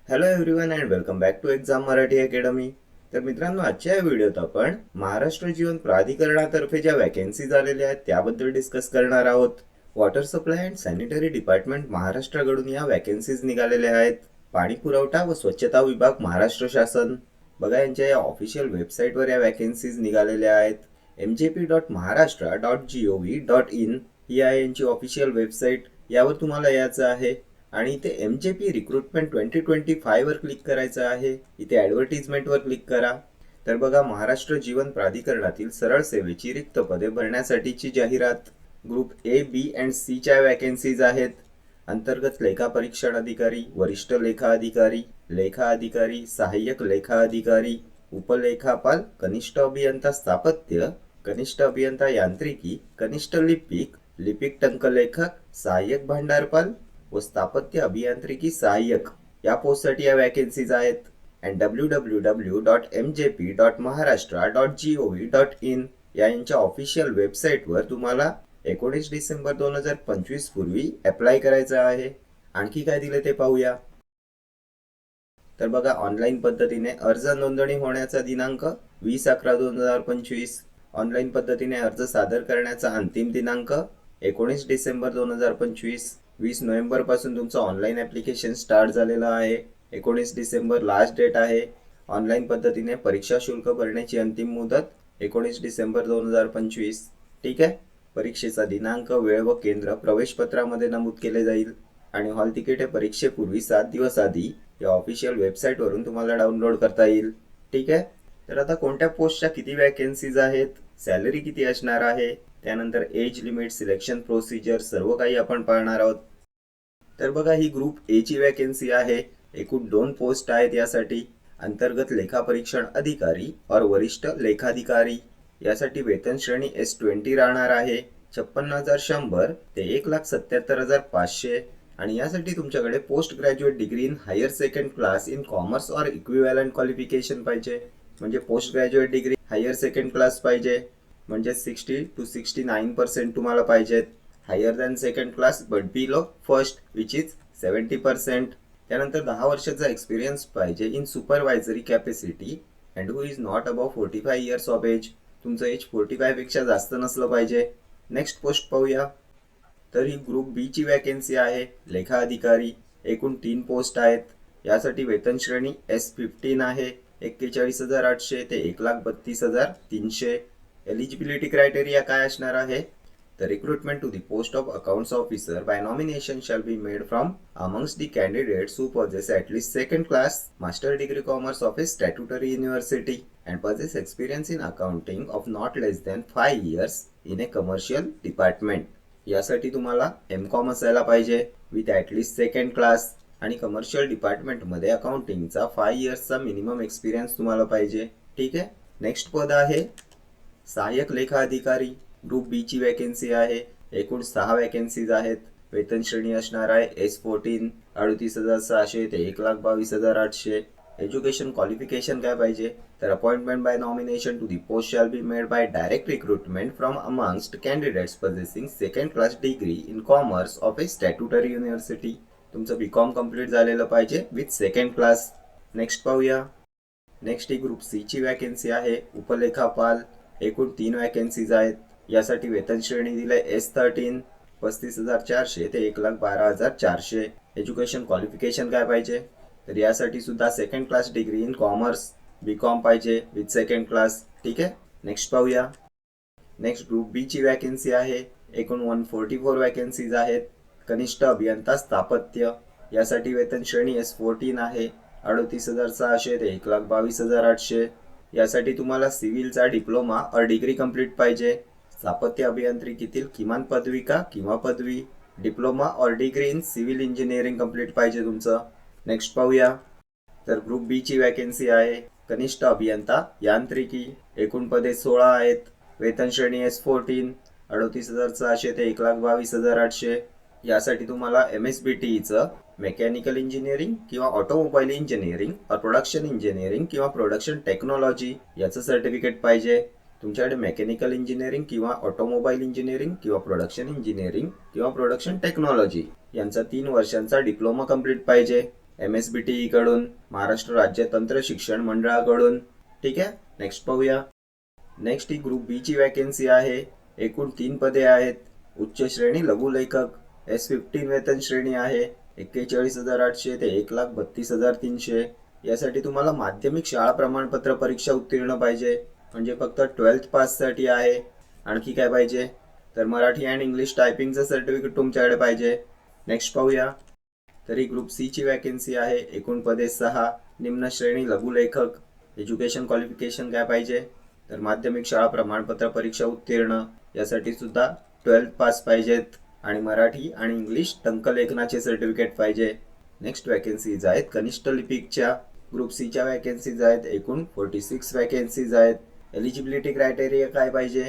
Hello everyone and welcome back to exam Marathi academy. तर मित्रांनो, आजच्या या व्हिडिओत आपण महाराष्ट्र जीवन प्राधिकरणातर्फे ज्या वॅकन्सीज आलेल्या आहेत त्याबद्दल डिस्कस करणार आहोत. Water supply and sanitary department महाराष्ट्राकडून या वॅकन्सीज निघालेल्या आहेत. पाणी पुरवठा व स्वच्छता विभाग महाराष्ट्र शासन, बघा यांच्या या ऑफिशियल वेबसाईटवर या वॅकन्सीज निघालेल्या आहेत. mjp.maharashtra.gov.in ही आहे यांची ऑफिशियल वेबसाईट. यावर तुम्हाला यायचं आहे आणि इथे MJP रिक्रुटमेंट 2025 वर क्लिक करायचं आहे. इथे ॲडव्हर्टिजमेंटवर क्लिक करा. तर बघा, महाराष्ट्र जीवन प्राधिकरणातील सरळ सेवेची रिक्त पदे भरण्यासाठीची जाहिरात. Group A, B and C च्या वॅकन्सीज आहेत. अंतर्गत लेखा परीक्षण अधिकारी, वरिष्ठ लेखा अधिकारी, सहाय्यक लेखा अधिकारी, उपलेखापाल, कनिष्ठ अभियंता स्थापत्य, कनिष्ठ अभियंता यांत्रिकी, कनिष्ठ लिपिक टंकलेखक, सहाय्यक भांडारपाल व स्थापत्य अभियांत्रिकी सहाय्यक या पोस्टसाठी या वॅकन्सीज आहेत. अँड www.mjp.maharashtra.gov.in या यांच्या ऑफिशियल वेबसाईटवर तुम्हाला 19 डिसेंबर 2025 पूर्वी अप्लाय करायचं आहे. आणखी काय दिले ते पाहूया. तर बघा, ऑनलाईन पद्धतीने अर्ज नोंदणी होण्याचा दिनांक 20/11/2025. ऑनलाईन पद्धतीने अर्ज सादर करण्याचा अंतिम दिनांक 19 डिसेंबर 2025. 20 नोव्हेंबर पासून तुमचं ऑनलाईन ॲप्लिकेशन स्टार्ट झालेलं आहे. 19 डिसेंबर लास्ट डेट आहे. ऑनलाईन पद्धतीने परीक्षा शुल्क भरण्याची अंतिम मुदत 19 डिसेंबर 2025. ठीक आहे. परीक्षेचा दिनांक, वेळ व केंद्र प्रवेशपत्रामध्ये नमूद केले जाईल आणि हॉल तिकीट हे परीक्षेपूर्वी 7 दिवस आधी या ऑफिशियल वेबसाईटवरून तुम्हाला डाउनलोड करता येईल. ठीक आहे. तर आता कोणत्या पोस्टच्या किती वॅकन्सीज आहेत, सॅलरी किती असणार आहे, त्यानंतर एज लिमिट, सिलेक्शन प्रोसिजर सर्व काही आपण पाहणार आहोत. तर बघा, ही ग्रुप A ची वॅकन्सी आहे. एकूण 2 पोस्ट आहेत यासाठी. अंतर्गत लेखा परीक्षण अधिकारी और वरिष्ठ लेखाधिकारी. यासाठी वेतन श्रेणी S20 राहणार आहे. 56,100 ते 1,77,500 आणि यासाठी तुमच्याकडे post graduate degree in higher second class in commerce और इक्विव्हॅलंट क्वालिफिकेशन पाहिजे. म्हणजे post graduate degree higher second class पाहिजे, म्हणजे 60 to 69% तुम्हाला पाहिजेत. Higher than second class but below first which is 70%. त्यानंतर 10 वर्षाचा एक्सपिरियन्स पाहिजे in supervisory capacity and who is not above 45 years of age. तुमचं एज 45 पेक्षा जास्त नसलं पाहिजे. नेक्स्ट पोस्ट पाहूया. तर ही ग्रुप B ची वॅकन्सी आहे, लेखा अधिकारी. एकूण 3 पोस्ट आहेत. यासाठी वेतन श्रेणी S15 आहे. 41,800 ते 1,32,300. एलिजिबिलिटी क्रायटेरिया काय असणार आहे? The recruitment to the post of accounts officer by nomination shall be made from amongst the candidates who possess at least second class master degree commerce of a statutory university and possess experience in accounting of not less than 5 years in a commercial department. यासाठी तुम्हाला MCOM असायला पाहिजे with at least second class आणि commercial डिपार्टमेंटमध्ये अकाउंटिंगचा 5 इयर्सचा minimum experience तुम्हाला पाहिजे. ठीक आहे. नेक्स्ट पद आहे सहाय्यक लेखा अधिकारी. ग्रुप B ची वॅकन्सी आहे. एकूण 6 वॅकन्सीज आहेत. वेतन श्रेणी असणार आहे S14, 38,600 ते 1,22,800. एज्युकेशन क्वालिफिकेशन काय पाहिजे? तर appointment by nomination to the post shall be made by direct recruitment from amongst candidates possessing second class degree in commerce of a statutory university. तुमचं BCom कंप्लीट झालेलं पाहिजे विथ सेकंड क्लास. नेक्स्ट पाहूया. Next ही group C ची vacancy आहे, उपलेखापाल. एकूण 3 vacancies आहेत. यासाठी वेतन श्रेणी दिले S13, 35,400 ते 1,12,400. एज्युकेशन क्वालिफिकेशन काय पाहिजे? तर यासाठी सुद्धा second class degree in commerce BCom पाहिजे विथ सेकंड क्लास. ठीक आहे. नेक्स्ट पाहूया. नेक्स्ट ग्रुप B ची वॅकन्सी आहे. एकूण 144 वॅकन्सीज आहेत. कनिष्ठ अभियंता स्थापत्य. यासाठी वेतन श्रेणी S14 आहे. 38,600 ते 1,22,800. यासाठी तुम्हाला सिव्हिलचा डिप्लोमा और डिग्री कंप्लीट पाहिजे. स्थापत्य अभियांत्रिकीतील किमान पदविका किंवा पदवी, डिप्लोमा और degree in civil engineering complete पाहिजे तुमचं. नेक्स्ट पाहूया. तर ग्रुप B ची वॅकन्सी आहे, कनिष्ठ अभियंता यांत्रिकी. एकूण पदे 16 आहेत. वेतन श्रेणी S14, 38,600 ते 1,22,800. यासाठी तुम्हाला MSBTEचं मेकॅनिकल इंजिनिअरिंग किंवा ऑटोमोबाईल इंजिनिअरिंग और प्रोडक्शन इंजिनिअरिंग किंवा प्रोडक्शन टेक्नॉलॉजी याचं सर्टिफिकेट पाहिजे. तुमच्याकडे मेकॅनिकल इंजिनिअरिंग किंवा ऑटोमोबाईल इंजिनिअरिंग किंवा प्रोडक्शन इंजिनिअरिंग किंवा प्रोडक्शन टेक्नॉलॉजी यांचा 3 वर्षांचा डिप्लोमा कंप्लीट पाहिजे. MSBTE कडून, महाराष्ट्र राज्य तंत्र शिक्षण मंडळाकडून. ठीक आहे, नेक्स्ट पाहूया. नेक्स्ट ही ग्रुप बी ची वॅकन्सी आहे. एकूण 3 पदे आहेत. उच्च श्रेणी लघुलेखक, S15 वेतन श्रेणी आहे. 41,800 ते 1,32,300. यासाठी तुम्हाला माध्यमिक शाळा प्रमाणपत्र परीक्षा उत्तीर्ण पाहिजे, म्हणजे फक्त 12th पास साठी आहे. आणखी काय पाहिजे, तर मराठी अँड इंग्लिश टायपिंगचं सर्टिफिकेट तुमच्याकडे पाहिजे. नेक्स्ट पाहूया. तरी ग्रुप सी ची वॅकन्सी आहे. एकूण पदे 6. निम्न श्रेणी लघुलेखक. एज्युकेशन क्वालिफिकेशन काय पाहिजे, तर माध्यमिक शाळा प्रमाणपत्र परीक्षा उत्तीर्ण. यासाठी सुद्धा 12th पास पाहिजेत आणि मराठी आणि इंग्लिश टंकलेखनाचे सर्टिफिकेट पाहिजे. नेक्स्ट वॅकन्सीज आहेत कनिष्ठ लिपिकच्या. ग्रुप सी च्या वॅकन्सीज आहेत. एकूण 46 वॅकन्सीज आहेत. एलिजिबिलिटी क्रायटेरिया काय पाहिजे,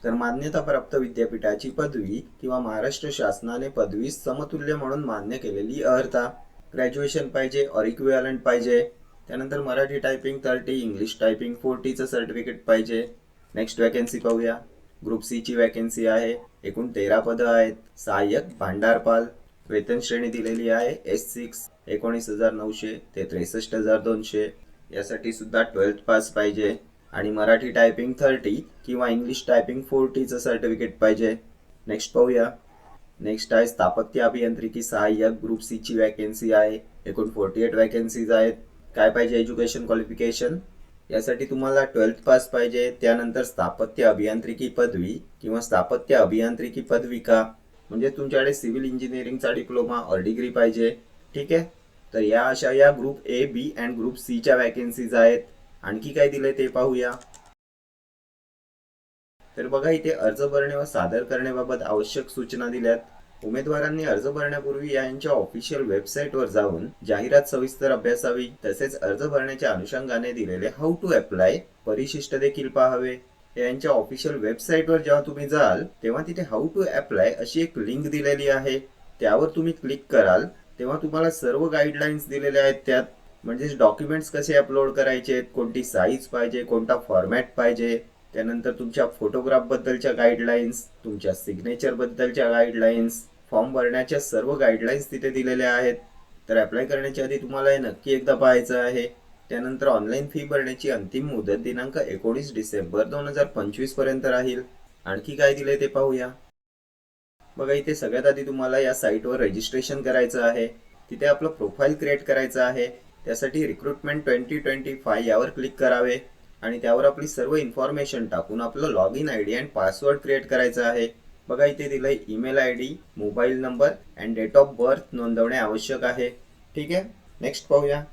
तर मान्यताप्राप्त विद्यापीठाची पदवी किंवा महाराष्ट्र शासनाने पदवी समतुल्य म्हणून मान्य केलेली अर्हता. ग्रॅज्युएशन पाहिजे और इक्विव्हॅलंट पाहिजे. त्यानंतर मराठी टायपिंग 30, इंग्लिश टायपिंग 40चं सर्टिफिकेट पाहिजे. नेक्स्ट वॅकन्सी पाहूया. ग्रुप सी ची वॅकन्सी आहे. एकूण 13 पदं आहेत. सहाय्यक भांडारपाल. वेतन श्रेणी दिलेली आहे S6, 19,900 ते 63,200. यासाठी सुद्धा 12th पास पाहिजे आणि मराठी टायपिंग 30 किंवा इंग्लिश टायपिंग 40चं सर्टिफिकेट पाहिजे. नेक्स्ट पाहूया. नेक्स्ट आहे स्थापत्य अभियांत्रिकी सहाय्यक. ग्रुप सी ची वॅकन्सी आहे. एकूण 48 वॅकन्सीज आहेत. काय पाहिजे, एज्युकेशन क्वालिफिकेशन. यासाठी तुम्हाला 12th पास पाहिजे. त्यानंतर स्थापत्य अभियांत्रिकी पदवी किंवा स्थापत्य अभियांत्रिकी पदविका, म्हणजे तुमच्याकडे सिव्हिल इंजिनिअरिंगचा डिप्लोमा और डिग्री पाहिजे. ठीक आहे, तर या अशा या group A, B and group C च्या वॅकन्सीज आहेत. आणखी काय दिले ते पाहूया. तर बघा, इथे अर्ज भरणे व सादर करण्याबाबत आवश्यक सूचना दिल्यात. उमेदवारांनी अर्ज भरण्यापूर्वी यांच्या ऑफिशियल वेबसाईटवर जाऊन जाहिरात सविस्तर अभ्यासावी. तसेच अर्ज भरण्याच्या अनुषंगाने दिलेले हाऊ टू अप्लाय परिशिष्ट देखील पाहावे. यांच्या ऑफिशियल वेबसाईटवर जेव्हा तुम्ही जाल तेव्हा तिथे हाऊ टू अप्लाय अशी एक लिंक दिलेली आहे. त्यावर तुम्ही क्लिक कराल तेव्हा तुम्हाला सर्व गाईडलाईन्स दिलेल्या आहेत त्यात. म्हणजे डॉक्युमेंट्स कसे अपलोड करायचे, कोणती साईज पाहिजे, कोणता फॉर्मॅट पाहिजे, त्यानंतर तुमच्या फोटोग्राफ बद्दलच्या गाईडलाईन्स, तुमच्या सिग्नेचर बद्दलच्या गाईडलाईन्स, फॉर्म भरण्याच्या सर्व गाईडलाईन्स तिथे दिलेल्या आहेत. तर अप्लाय करण्याच्या आधी तुम्हाला हे नक्की एकदा पाहायचं आहे. त्यानंतर ऑनलाईन फी भरण्याची अंतिम मुदत दिनांक 19 डिसेंबर 2025 पर्यंत राहील. आणखी काय दिले ते पाहूया. बघा, इथे सगळ्यात आधी तुम्हाला या साईटवर रजिस्ट्रेशन करायचं आहे. तिथे आपलं प्रोफाईल क्रिएट करायचं आहे. त्यासाठी रिक्रुटमेंट 2025 यावर क्लिक करावे आणि त्यावर आपली सर्व इन्फॉर्मेशन टाकून आपलं log in ID and password create करायचं आहे. बघा, इथे दिलंय email ID, mobile number and date of birth नोंदवणे आवश्यक आहे. ठीक आहे, नेक्स्ट पाहूया.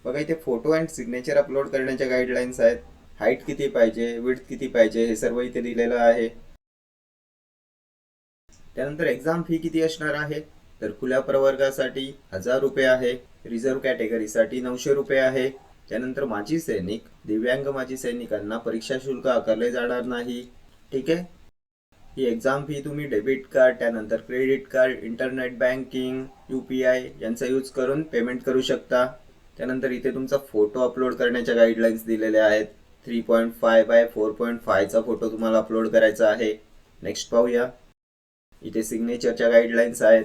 बघा, इथे फोटो अँड सिग्नेचर अपलोड करण्याच्या गाईडलाईन्स आहेत. हाईट किती पाहिजे, विड्थ किती पाहिजे, हे सर्व इथे दिलेलं आहे. त्यानंतर एक्झाम फी किती असणार आहे, तर खुल्या प्रवर्गासाठी 1000 रुपये आहे. रिझर्व्ह कॅटेगरीसाठी 900 रुपये आहे. त्यानंतर माजी सैनिक, दिव्यांग माजी सैनिकांना परीक्षा शुल्क आकारले जाणार नाही. ठीक आहे, ही एक्झाम फी तुम्ही डेबिट कार्ड, त्यानंतर credit card, internet banking, UPI यांचा यूज करून पेमेंट करू शकता. त्यानंतर इथे तुमचा फोटो अपलोड करण्याच्या गाईडलाईन्स दिलेल्या आहेत. 3.5 बाय 4.5चा फोटो तुम्हाला अपलोड करायचा आहे. नेक्स्ट पाहूया. इथे सिग्नेचरच्या गाईडलाईन्स आहेत.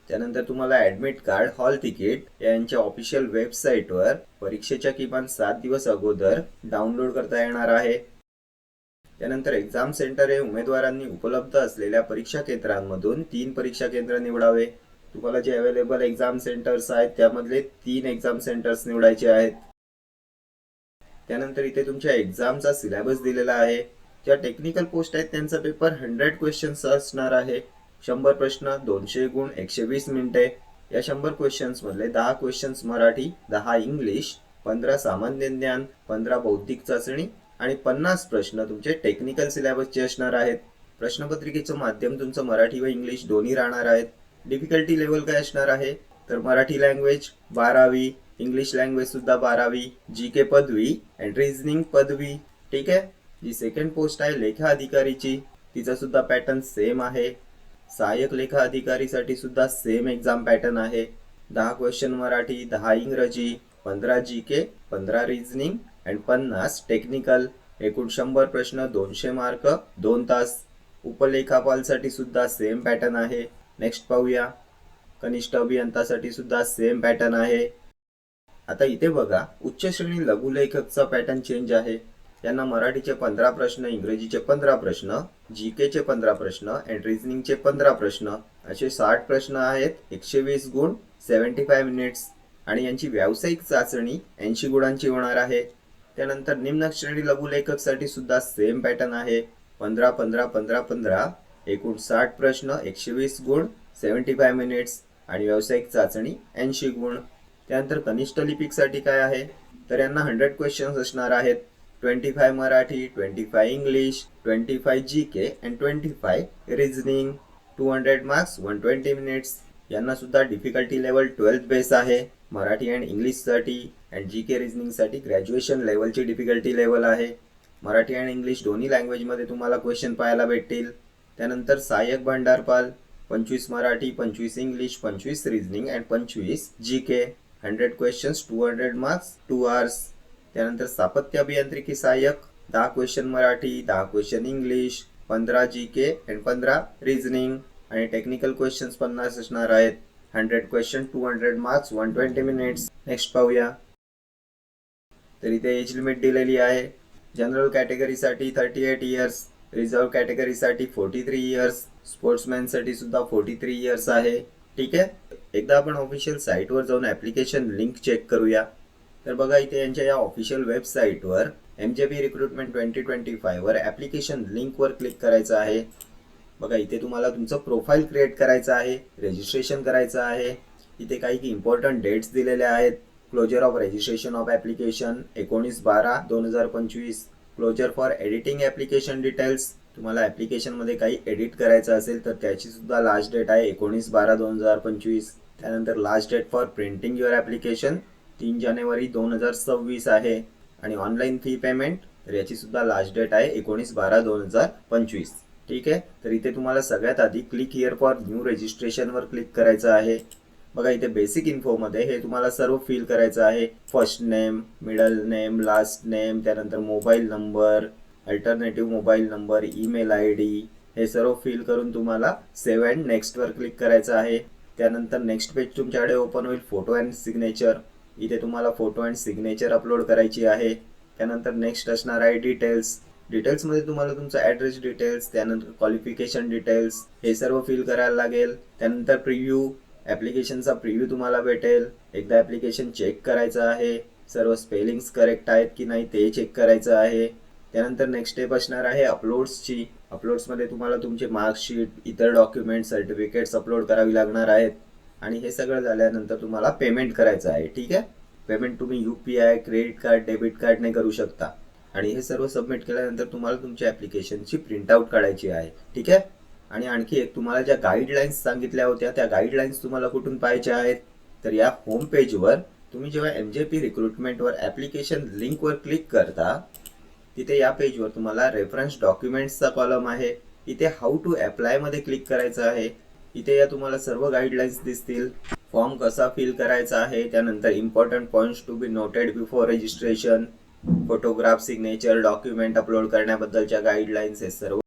त्यानंतर तुम्हाला ॲडमिट कार्ड, हॉल तिकीट यांच्या ऑफिशियल वेबसाईटवर परीक्षेच्या किमान 7 दिवस अगोदर डाउनलोड करता येणार आहे. त्यानंतर एक्झाम सेंटर हे उमेदवारांनी उपलब्ध असलेल्या परीक्षा केंद्रांमधून 3 परीक्षा केंद्र निवडावे. तुम्हाला जे अवेलेबल एक्झाम सेंटर्स आहेत त्यामधले 3 एक्झाम सेंटर्स निवडायचे आहेत. त्यानंतर इथे तुमच्या एक्झामचा सिलेबस दिलेला आहे. ज्या टेक्निकल पोस्ट आहेत त्यांचा पेपर 100 क्वेश्चन्स असणार आहे. 100 प्रश्न, 200 गुण, 120 मिनिटे. या 100 क्वेश्चन्स मधले 10 क्वेश्चन्स मराठी, 10 इंग्लिश, 15 सामान्य ज्ञान, 15 बौद्धिक चाचणी आणि 50 प्रश्न तुमचे टेक्निकल सिलेबसचे असणार आहेत. प्रश्नपत्रिकेचं माध्यम तुमचं मराठी व इंग्लिश दोन्ही राहणार आहेत. डिफिकल्टी लेवल काय असणार आहे, तर मराठी लँग्वेज 12वी, इंग्लिश लँग्वेज सुद्धा 12वी, GK पदवी अँड रिझनिंग पदवी. ठीक आहे. जी सेकंड पोस्ट आहे लेखा अधिकारीची, तिचा सुद्धा पॅटर्न सेम आहे. सहाय्यक लेखा अधिकारीसाठी सुद्धा सेम एक्झाम पॅटर्न आहे. 10 क्वेश्चन मराठी, 10 इंग्रजी, 15 GK, 15 रिझनिंग अँड 50 टेक्निकल. एकूण 100 प्रश्न, 200 मार्क, 2 तास. उपलेखापालसाठी सुद्धा सेम पॅटर्न आहे. नेक्स्ट पाहूया. कनिष्ठ अभियंतासाठी सुद्धा सेम पॅटर्न आहे. आता इथे बघा, उच्च श्रेणी लघुलेखकचा पॅटर्न चेंज आहे. यांना मराठीचे 15 प्रश्न, इंग्रजीचे 15 प्रश्न, जीकेचे 15 प्रश्न अँड रिझनिंगचे 15 प्रश्न असे 60 प्रश्न आहेत. 120 गुण, 75 मिनिट्स. आणि यांची व्यावसायिक चाचणी 80 गुणांची होणार आहे. त्यानंतर निम्न श्रेणी लघुलेखकसाठी सुद्धा सेम पॅटर्न आहे. 15 15 15 15 एकूण 60 प्रश्न, 120 गुण, 75 मिनिट्स आणि व्यावसायिक चाचणी 80 गुण. त्यानंतर कनिष्ठ लिपिकसाठी काय आहे, तर यांना 100 क्वेश्चन्स असणार आहेत. 25 Marathi, 25 English, 25 GK and 25 reasoning. 200 marks, 120 minutes. यांना सुद्धा डिफिकल्टी लेवल 12th बेस आहे. मराठी अँड इंग्लिशसाठी अँड जीके रिझनिंगसाठी ग्रॅज्युएशन लेवलची डिफिकल्टी लेवल आहे. मराठी अँड इंग्लिश दोन्ही लँग्वेजमध्ये तुम्हाला क्वेश्चन पाहायला भेटतील. त्यानंतर सहाय्यक भांडारपाल 25 Marathi, 25 English, 25 reasoning and 25 GK. 100 questions, 200 marks, 2 hours. त्यानंतर स्थापत्य अभियांत्रिकी सहाय्यक 10 question Marathi, 10 question English, 15 GK and 15 reasoning आणि टेक्निकल क्वेश्चन्स 50 असणार आहेत. 100 क्वेश्चन, 200 मार्क्स, 120 मिनिट्स. नेक्स्ट पाहूया. तर इथे एज लिमिट दिलेली आहे. जनरल कॅटेगरीसाठी 38 इयर्स, रिझर्व कॅटेगरीसाठी 43 इयर्स, स्पोर्ट्समॅनसाठी सुद्धा 43 इयर्स आहे. ठीक आहे. एकदा आपण ऑफिशियल साईटवर जाऊन ॲप्लिकेशन लिंक चेक करूया. तर बघा, इथे यांच्या या ऑफिशियल वेबसाईटवर MJP रिक्रुटमेंट 2025 वर ॲप्लिकेशन लिंकवर क्लिक करायचं आहे. बघा, इथे तुम्हाला तुमचं प्रोफाईल क्रिएट करायचं आहे, रजिस्ट्रेशन करायचं आहे. इथे काही इम्पॉर्टंट डेट्स दिलेल्या आहेत. Closure of registration of application 19/12/2025. Closure for editing application details. तुम्हाला ॲप्लिकेशनमध्ये काही एडिट करायचं असेल तर त्याची सुद्धा लास्ट डेट आहे 19/12/2025. त्यानंतर last date for printing your application 3 जानेवारी 2026 आहे. आणि ऑनलाईन फी पेमेंट, तर याची सुद्धा लास्ट डेट आहे 19/12/2025. ठीक आहे. तर इथे तुम्हाला सगळ्यात आधी क्लिक हिअर फॉर न्यू रजिस्ट्रेशनवर क्लिक करायचं आहे. बघा, इथे बेसिक इन्फोमध्ये हे तुम्हाला सर्व फिल करायचं आहे. First name, middle name, last name, त्यानंतर mobile number, alternative mobile number, email ID हे सर्व फिल करून तुम्हाला सेव्ह अँड नेक्स्टवर क्लिक करायचं आहे. त्यानंतर नेक्स्ट पेज तुमच्याकडे ओपन होईल. Photo and signature. इथे तुम्हाला फोटो अँड सिग्नेचर अपलोड करायची आहे. त्यानंतर नेक्स्ट असणार आहे डिटेल्स. डिटेल्समध्ये तुम्हाला तुमचा ॲड्रेस डिटेल्स, त्यानंतर क्वालिफिकेशन डिटेल्स हे सर्व फिल करायला लागेल. त्यानंतर प्रिव्ह्यू, ॲप्लिकेशनचा प्रिव्ह्यू तुम्हाला भेटेल. एकदा ॲप्लिकेशन चेक करायचं आहे. सर्व स्पेलिंग्स करेक्ट आहेत की नाही ते चेक करायचं आहे. त्यानंतर नेक्स्ट स्टेप असणार आहे अपलोड्सची. अपलोड्समध्ये तुम्हाला तुमचे मार्कशीट, इतर डॉक्युमेंट, सर्टिफिकेट्स अपलोड करावी लागणार आहेत. आणि हे सगळं झाल्यानंतर तुम्हाला पेमेंट करायचं आहे. ठीक आहे. पेमेंट तुम्ही UPI, क्रेडिट कार्ड, डेबिट कार्डने करू शकता. आणि हे सर्व सबमिट केल्यानंतर तुम्हाला तुमच्या ॲप्लिकेशनची प्रिंटआउट काढायची आहे. ठीक आहे. आणि आणखी एक, तुम्हाला ज्या गाईडलाईन्स सांगितल्या होत्या त्या गाईडलाईन्स तुम्हाला कुठून पाहायच्या आहेत, तर या होम पेजवर तुम्ही जेव्हा MJP रिक्रुटमेंटवर ॲप्लिकेशन लिंकवर क्लिक करता, तिथे या पेजवर तुम्हाला रेफरन्स डॉक्युमेंट्सचा कॉलम आहे. इथे हाऊ टू अप्लायमध्ये क्लिक करायचं आहे. इथे या तुम्हाला सर्व गाईडलाईन्स दिसतील. फॉर्म कसा फिल करायचा आहे, त्यानंतर important points to be noted before registration, photograph, signature, document upload करण्याबद्दलच्या गाईडलाईन्स हे सर्व